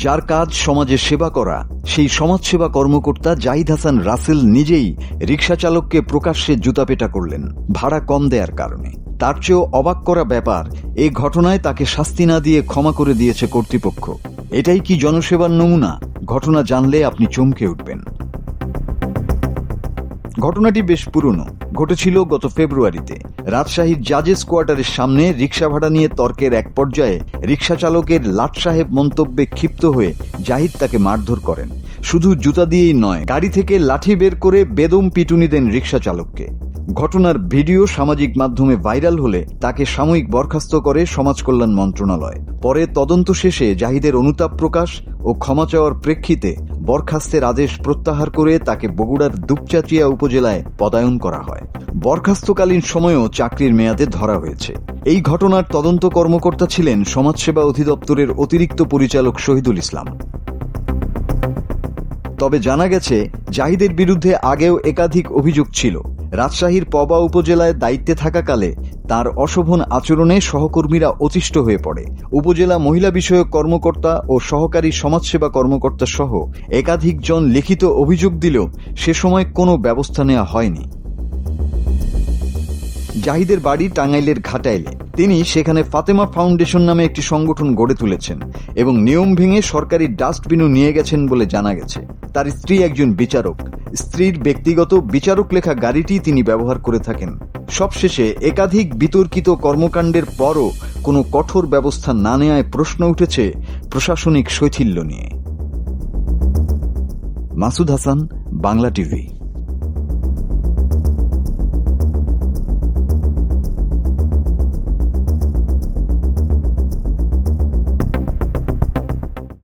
যার কাজ সমাজের সেবা করা, সেই সমাজসেবা কর্মকর্তা জাহিদ হাসান রাসেল নিজেই রিকশা চালককে প্রকাশ্যে জুতাপেটা করলেন ভাড়া কম দেয়ার কারণে। তার চেয়েও অবাক করা ব্যাপার, এই ঘটনায় তাকে শাস্তি না দিয়ে ক্ষমা করে দিয়েছে কর্তৃপক্ষ। এটাই কি জনসেবার নমুনা? ঘটনা জানলে আপনি চমকে উঠবেন। ঘটনাটি বেশ পুরনো, ঘটেছিল গত ফেব্রুয়ারিতে। রাজশাহীর জাজেস কোয়ার্টারের সামনে রিকশা ভাড়া নিয়ে তর্কের এক পর্যায়ে রিকশা চালকের লাট সাহেব মন্তব্যে ক্ষিপ্ত হয়ে জাহিদ তাকে মারধর করেন। শুধু জুতা দিয়েই নয়, গাড়ি থেকে লাঠি বের করে বেদম পিটুনি দেন রিকশা চালককে। ঘটনার ভিডিও সামাজিক মাধ্যমে ভাইরাল হলে তাকে সাময়িক বরখাস্ত করে সমাজ কল্যাণ মন্ত্রণালয়। পরে তদন্ত শেষে জাহিদের অনুতাপ প্রকাশ ও ক্ষমা চাওয়ার প্রেক্ষিতে বরখাস্তের আদেশ প্রত্যাহার করে তাকে বগুড়ার দুপচাচিয়া উপজেলায় পদায়ন করা হয়। বরখাস্তকালীন সময়েও চাকরির মেয়াদে ধরা হয়েছে। এই ঘটনার তদন্ত কর্মকর্তা ছিলেন সমাজসেবা অধিদপ্তরের অতিরিক্ত পরিচালক শহীদুল ইসলাম। তবে জানা গেছে, জাহিদের বিরুদ্ধে আগেও একাধিক অভিযোগ ছিল। রাজশাহীর পবা উপজেলায় দায়িত্বে থাকাকালে তার অশোভন আচরণে সহকর্মীরা অতিষ্ঠ হয়ে পড়ে। উপজেলা মহিলা বিষয়ক কর্মকর্তা ও সহকারী সমাজসেবা কর্মকর্তা সহ একাধিক জন লিখিত অভিযোগ দিলেও সে সময় কোনো ব্যবস্থা নেওয়া হয়নি। জাহিদের বাড়ি টাঙ্গাইলের ঘাটাইলে। তিনি সেখানে ফাতেমা ফাউন্ডেশন নামে একটি সংগঠন গড়ে তুলেছেন এবং নিয়ম ভেঙে সরকারি ডাস্টবিনও নিয়ে গেছেন বলে জানা গেছে। তার স্ত্রী একজন বিচারক। স্ত্রীর ব্যক্তিগত বিচারক লেখা গাড়িটি তিনি ব্যবহার করে থাকেন। সবশেষে একাধিক বিতর্কিত কর্মকাণ্ডের পরও কোনো কঠোর ব্যবস্থা না নেওয়ায় প্রশ্ন উঠেছে প্রশাসনিক শৈথিল্য নিয়ে। মাসুদ হাসান, বাংলা টিভি।